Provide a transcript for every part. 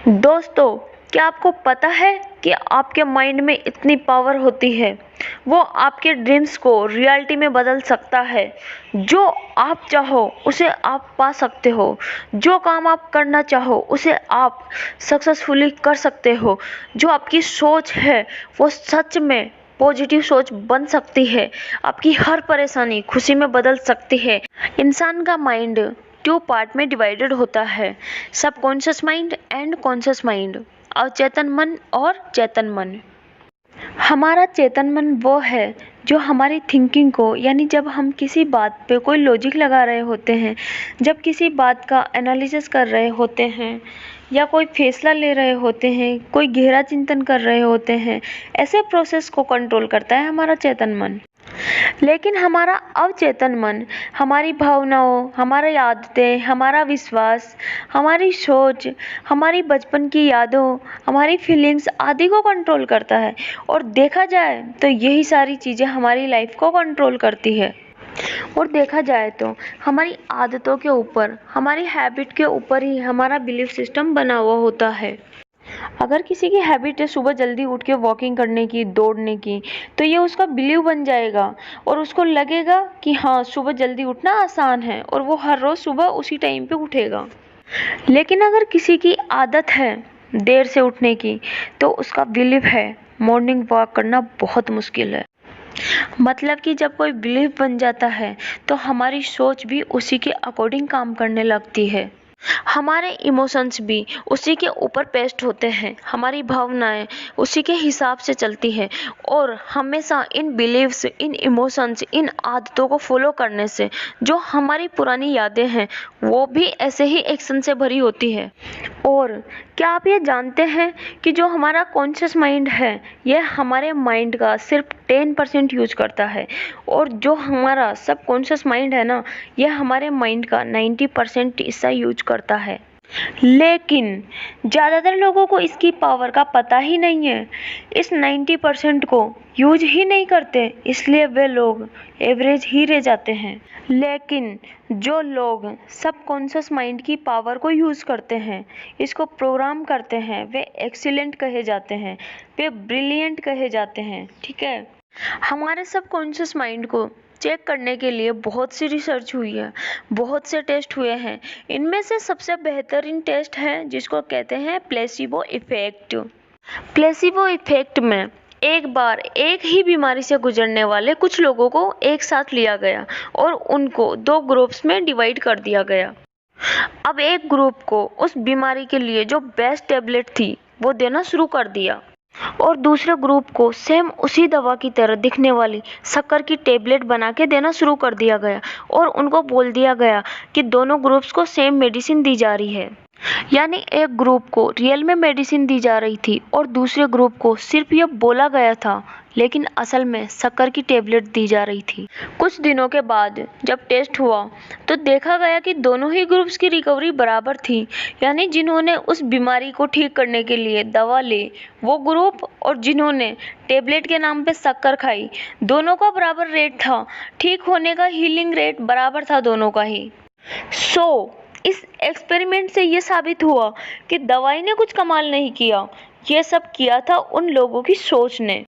दोस्तों, क्या आपको पता है कि आपके माइंड में इतनी पावर होती है? वो आपके ड्रीम्स को रियलिटी में बदल सकता है। जो आप चाहो उसे आप पा सकते हो। जो काम आप करना चाहो उसे आप सक्सेसफुली कर सकते हो। जो आपकी सोच है वो सच में पॉजिटिव सोच बन सकती है। आपकी हर परेशानी खुशी में बदल सकती है। इंसान का माइंड 2 पार्ट में डिवाइडेड होता है, subconscious mind and conscious mind, अवचेतन मन और चेतन मन। हमारा चेतन मन वो है जो हमारी थिंकिंग को, यानी जब हम किसी बात पे कोई लॉजिक लगा रहे होते हैं, जब किसी बात का एनालिसिस कर रहे होते हैं या कोई फैसला ले रहे होते हैं, कोई गहरा चिंतन कर रहे होते हैं, ऐसे प्रोसेस को कंट्रोल करता है हमारा चेतन मन। लेकिन हमारा अवचेतन मन हमारी भावनाओं, हमारी आदतें, हमारा विश्वास, हमारी सोच, हमारी बचपन की यादों, हमारी फीलिंग्स आदि को कंट्रोल करता है। और देखा जाए तो यही सारी चीज़ें हमारी लाइफ को कंट्रोल करती है। और देखा जाए तो हमारी आदतों के ऊपर, हमारी हैबिट के ऊपर ही हमारा बिलीफ सिस्टम बना हुआ होता है। अगर किसी की हैबिट है सुबह जल्दी उठ के वॉकिंग करने की, दौड़ने की, तो ये उसका बिलीव बन जाएगा और उसको लगेगा कि हाँ, सुबह जल्दी उठना आसान है और वो हर रोज़ सुबह उसी टाइम पे उठेगा। लेकिन अगर किसी की आदत है देर से उठने की, तो उसका बिलीव है मॉर्निंग वॉक करना बहुत मुश्किल है। मतलब कि जब कोई बिलीव बन जाता है तो हमारी सोच भी उसी के अकॉर्डिंग काम करने लगती है। हमारे इमोशंस भी उसी के ऊपर पेस्ट होते हैं, हमारी भावनाएं उसी के हिसाब से चलती हैं। और हमेशा इन बिलीव्स, इन इमोशंस, इन आदतों को फॉलो करने से जो हमारी पुरानी यादें हैं वो भी ऐसे ही एक्शन से भरी होती है। और क्या आप ये जानते हैं कि जो हमारा कॉन्शियस माइंड है यह हमारे माइंड का सिर्फ 10% यूज करता है, और जो हमारा सबकॉन्शियस माइंड है ना, यह हमारे माइंड का 90% हिस्सा यूज करता है। लेकिन ज़्यादातर लोगों को इसकी पावर का पता ही नहीं है। इस 90% को यूज ही नहीं करते, इसलिए वे लोग एवरेज ही रह जाते हैं। लेकिन जो लोग सबकॉन्शियस माइंड की पावर को यूज़ करते हैं, इसको प्रोग्राम करते हैं, वे एक्सीलेंट कहे जाते हैं, वे ब्रिलियंट कहे जाते हैं। ठीक है, हमारे सबकॉन्शियस माइंड को चेक करने के लिए बहुत सी रिसर्च हुई है, बहुत से टेस्ट हुए हैं। इनमें से सबसे बेहतरीन टेस्ट है जिसको कहते हैं प्लेसिबो इफेक्ट। प्लेसिबो इफेक्ट में एक बार एक ही बीमारी से गुजरने वाले कुछ लोगों को एक साथ लिया गया और उनको 2 ग्रुप्स में डिवाइड कर दिया गया। अब एक ग्रुप को उस बीमारी के लिए जो बेस्ट टेबलेट थी वो देना शुरू कर दिया, और दूसरे ग्रुप को सेम उसी दवा की तरह दिखने वाली शक्कर की टेबलेट बना के देना शुरू कर दिया गया। और उनको बोल दिया गया कि दोनों ग्रुप्स को सेम मेडिसिन दी जा रही है। यानी एक ग्रुप को रियल में मेडिसिन दी जा रही थी और दूसरे ग्रुप को सिर्फ यह बोला गया था, लेकिन असल में शक्कर की टेबलेट दी जा रही थी। कुछ दिनों के बाद जब टेस्ट हुआ तो देखा गया कि दोनों ही ग्रुप्स की रिकवरी बराबर थी। यानी जिन्होंने उस बीमारी को ठीक करने के लिए दवा ली वो ग्रुप, और जिन्होंने टेबलेट के नाम पे शक्कर खाई, दोनों का बराबर रेट था। ठीक होने का हीलिंग रेट बराबर था दोनों का ही। इस एक्सपेरिमेंट से ये साबित हुआ कि दवाई ने कुछ कमाल नहीं किया, ये सब किया था उन लोगों की सोच ने,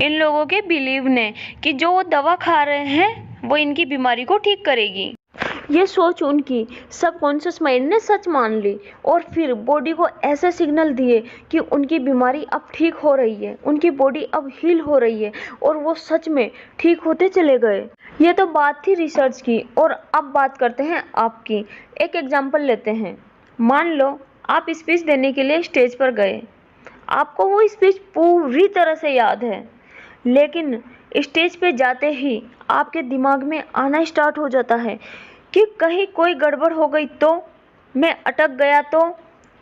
इन लोगों के बिलीव ने कि जो वो दवा खा रहे हैं वो इनकी बीमारी को ठीक करेगी। ये सोच उनकी सबकॉन्शियस माइंड ने सच मान ली और फिर बॉडी को ऐसे सिग्नल दिए कि उनकी बीमारी अब ठीक हो रही है, उनकी बॉडी अब हील हो रही है, और वो सच में ठीक होते चले गए। ये तो बात थी रिसर्च की, और अब बात करते हैं आपकी। एक एग्जांपल लेते हैं। मान लो आप स्पीच देने के लिए स्टेज पर गए, आपको वो स्पीच पूरी तरह से याद है, लेकिन स्टेज पे जाते ही आपके दिमाग में आना स्टार्ट हो जाता है कि कहीं कोई गड़बड़ हो गई तो, मैं अटक गया तो।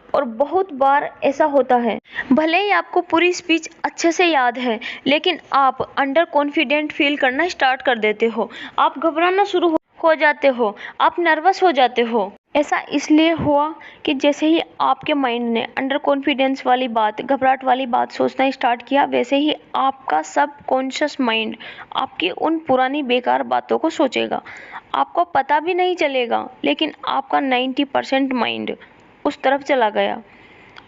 और बहुत बार ऐसा होता है, भले ही आपको पूरी स्पीच अच्छे से याद है, लेकिन आप अंडर कॉन्फिडेंट फील करना स्टार्ट कर देते हो, आप घबराना शुरू हो जाते हो, आप नर्वस हो जाते हो। ऐसा इसलिए हुआ कि जैसे ही आपके माइंड ने अंडर कॉन्फिडेंस वाली बात, घबराहट वाली बात सोचना स्टार्ट किया, वैसे ही आपका सब कॉन्शियस माइंड आपकी उन पुरानी बेकार बातों को सोचेगा। आपको पता भी नहीं चलेगा, लेकिन आपका 90% माइंड उस तरफ चला गया।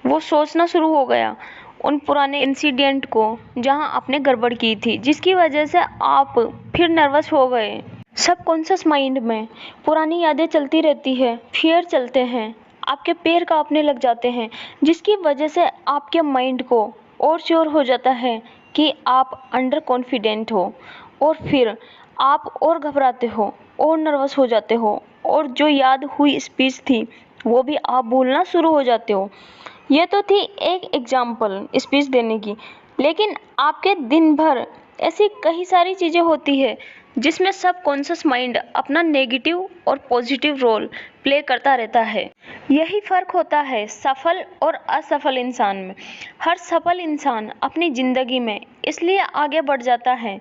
वो सोचना शुरू हो गया उन पुराने इंसिडेंट को जहां आपने गड़बड़ की थी, जिसकी वजह से आप फिर नर्वस हो गए। सबकॉन्शियस माइंड में पुरानी यादें चलती रहती है, फियर चलते हैं, आपके पैर कांपने लग जाते हैं, जिसकी वजह से आपके माइंड को और श्योर हो जाता है कि आप अंडर कॉन्फिडेंट हो, और फिर आप और घबराते हो और नर्वस हो जाते हो, और जो याद हुई स्पीच थी वो भी आप भूलना शुरू हो जाते हो। ये तो थी एक एग्जाम्पल स्पीच देने की, लेकिन आपके दिन भर ऐसी कई सारी चीज़ें होती है जिसमें सबकॉन्शियस माइंड अपना नेगेटिव और पॉजिटिव रोल प्ले करता रहता है। यही फर्क होता है सफल और असफल इंसान में। हर सफल इंसान अपनी ज़िंदगी में इसलिए आगे बढ़ जाता है,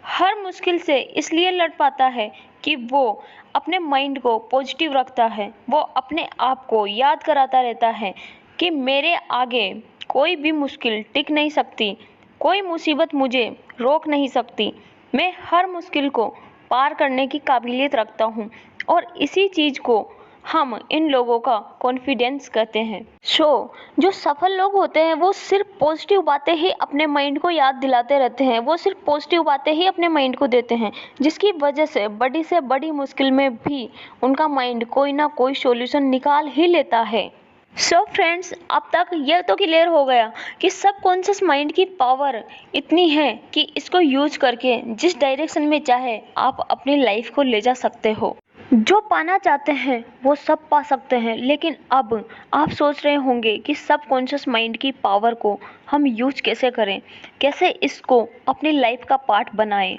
हर मुश्किल से इसलिए लड़ पाता है कि वो अपने माइंड को पॉजिटिव रखता है। वो अपने आप को याद कराता रहता है कि मेरे आगे कोई भी मुश्किल टिक नहीं सकती, कोई मुसीबत मुझे रोक नहीं सकती, मैं हर मुश्किल को पार करने की काबिलियत रखता हूँ। और इसी चीज़ को हम इन लोगों का कॉन्फिडेंस कहते हैं। जो सफल लोग होते हैं वो सिर्फ पॉजिटिव बातें ही अपने माइंड को याद दिलाते रहते हैं, वो सिर्फ पॉजिटिव बातें ही अपने माइंड को देते हैं, जिसकी वजह से बड़ी मुश्किल में भी उनका माइंड कोई ना कोई सॉल्यूशन निकाल ही लेता है। फ्रेंड्स, अब तक यह तो क्लियर हो गया कि सबकॉन्शियस माइंड की पावर इतनी है कि इसको यूज करके जिस डायरेक्शन में चाहे आप अपनी लाइफ को ले जा सकते हो। जो पाना चाहते हैं वो सब पा सकते हैं। लेकिन अब आप सोच रहे होंगे कि सबकॉन्शियस माइंड की पावर को हम यूज कैसे करें, कैसे इसको अपनी लाइफ का पार्ट बनाएं।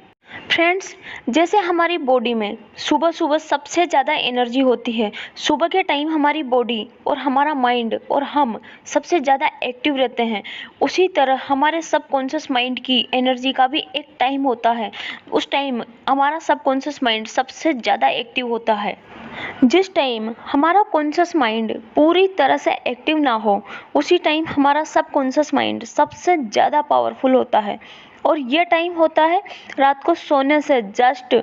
फ्रेंड्स, जैसे हमारी बॉडी में सुबह सुबह सबसे ज़्यादा एनर्जी होती है, सुबह के टाइम हमारी बॉडी और हमारा माइंड और हम सबसे ज़्यादा एक्टिव रहते हैं, उसी तरह हमारे सबकॉन्शियस माइंड की एनर्जी का भी एक टाइम होता है। उस टाइम हमारा सबकॉन्शियस माइंड सबसे ज़्यादा एक्टिव होता है। जिस टाइम हमारा कॉन्शियस माइंड पूरी तरह से एक्टिव ना हो, उसी टाइम हमारा सबकॉन्शियस माइंड सबसे ज़्यादा पावरफुल होता है। और ये टाइम होता है रात को सोने से जस्ट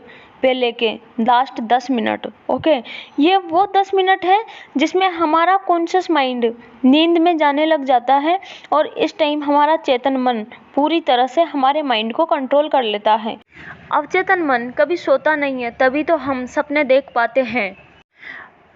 पहले के लास्ट 10 मिनट। ओके, ये वो 10 मिनट है जिसमें हमारा कॉन्शियस माइंड नींद में जाने लग जाता है, और इस टाइम हमारा चेतन मन पूरी तरह से हमारे माइंड को कंट्रोल कर लेता है। अवचेतन मन कभी सोता नहीं है, तभी तो हम सपने देख पाते हैं।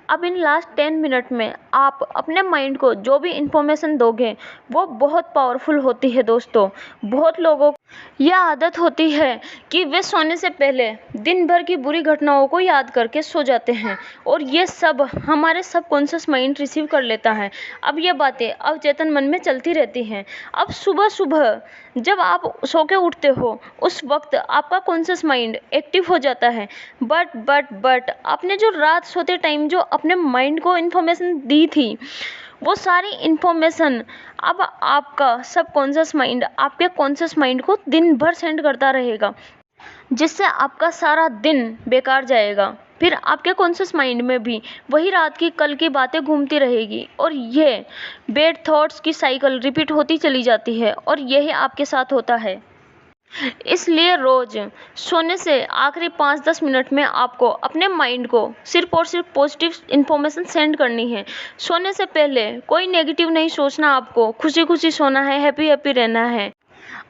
अब इन लास्ट 10 मिनट में आप अपने माइंड को जो भी इंफॉर्मेशन दोगे वो बहुत पावरफुल होती है दोस्तों। बहुत लोगों को यह आदत होती है कि वे सोने से पहले दिन भर की बुरी घटनाओं को याद करके सो जाते हैं, और ये सब हमारे सबकॉन्शियस माइंड रिसीव कर लेता है। अब ये बातें अवचेतन मन में चलती रहती हैं। अब सुबह सुबह जब आप सो के उठते हो उस वक्त आपका कॉन्शियस माइंड एक्टिव हो जाता है, बट आपने जो रात सोते टाइम जो अपने माइंड को इन्फॉर्मेशन दी थी वो सारी इन्फॉर्मेशन अब आपका सबकॉन्शियस माइंड आपके कॉन्शियस माइंड को दिन भर सेंड करता रहेगा, जिससे आपका सारा दिन बेकार जाएगा। फिर आपके कॉन्शियस माइंड में भी वही रात की कल की बातें घूमती रहेगी, और ये बैड थॉट्स की साइकिल रिपीट होती चली जाती है, और यही आपके साथ होता है। इसलिए रोज सोने से आखिरी 5-10 मिनट में आपको अपने माइंड को सिर्फ और सिर्फ पॉजिटिव इन्फॉर्मेशन सेंड करनी है। सोने से पहले कोई नेगेटिव नहीं सोचना, आपको खुशी खुशी सोना है, हैप्पी हैप्पी रहना है।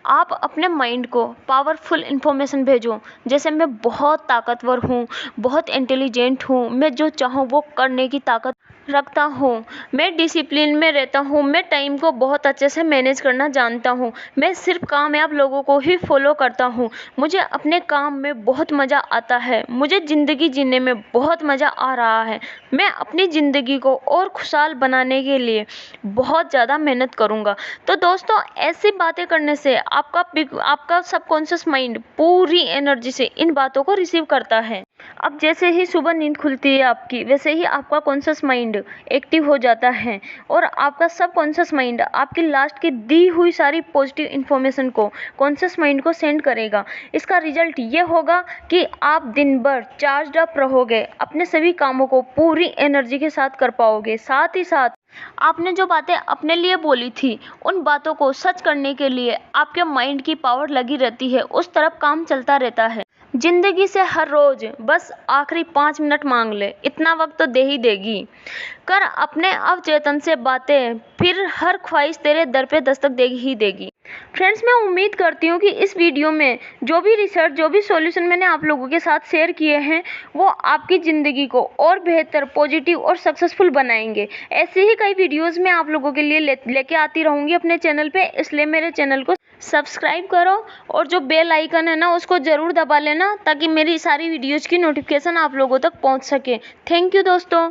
आप अपने माइंड को पावरफुल इन्फॉर्मेशन भेजो, जैसे मैं बहुत ताकतवर हूँ, बहुत इंटेलिजेंट हूँ, मैं जो चाहूँ वो करने की ताकत रखता हूँ, मैं डिसिप्लिन में रहता हूँ, मैं टाइम को बहुत अच्छे से मैनेज करना जानता हूँ, मैं सिर्फ कामयाब लोगों को ही फॉलो करता हूँ, मुझे अपने काम में बहुत मज़ा आता है, मुझे ज़िंदगी जीने में बहुत मज़ा आ रहा है, मैं अपनी ज़िंदगी को और खुशहाल बनाने के लिए बहुत ज़्यादा मेहनत करूँगा। तो दोस्तों, ऐसी बातें करने से आपका सबकॉन्शियस माइंड पूरी एनर्जी से इन बातों को रिसीव करता है। अब जैसे ही सुबह नींद खुलती है आपकी, वैसे ही आपका कॉन्शियस माइंड एक्टिव हो जाता है, और आपका सबकॉन्शियस माइंड आपकी लास्ट की दी हुई सारी पॉजिटिव इन्फॉर्मेशन को कॉन्शियस माइंड को सेंड करेगा। इसका रिजल्ट ये होगा कि आप दिन भर चार्ज अप रहोगे, अपने सभी कामों को पूरी एनर्जी के साथ कर पाओगे। साथ ही साथ आपने जो बातें अपने लिए बोली थी उन बातों को सच करने के लिए आपके माइंड की पावर लगी रहती है, उस तरफ काम चलता रहता है। जिंदगी से हर रोज बस आखिरी 5 मिनट मांग ले, इतना वक्त तो दे ही देगी। कर अपने अवचेतन से बातें, फिर हर ख्वाहिश तेरे दर पे दस्तक देगी ही देगी। फ्रेंड्स, मैं उम्मीद करती हूँ कि इस वीडियो में जो भी रिसर्च, जो भी सॉल्यूशन मैंने आप लोगों के साथ शेयर किए हैं वो आपकी ज़िंदगी को और बेहतर, पॉजिटिव और सक्सेसफुल बनाएंगे। ऐसे ही कई वीडियोस मैं आप लोगों के लिए लेके आती रहूँगी अपने चैनल पे, इसलिए मेरे चैनल को सब्सक्राइब करो और जो बेल आइकन है ना उसको ज़रूर दबा लेना ताकि मेरी सारी वीडियोज़ की नोटिफिकेशन आप लोगों तक पहुँच सके। थैंक यू दोस्तों।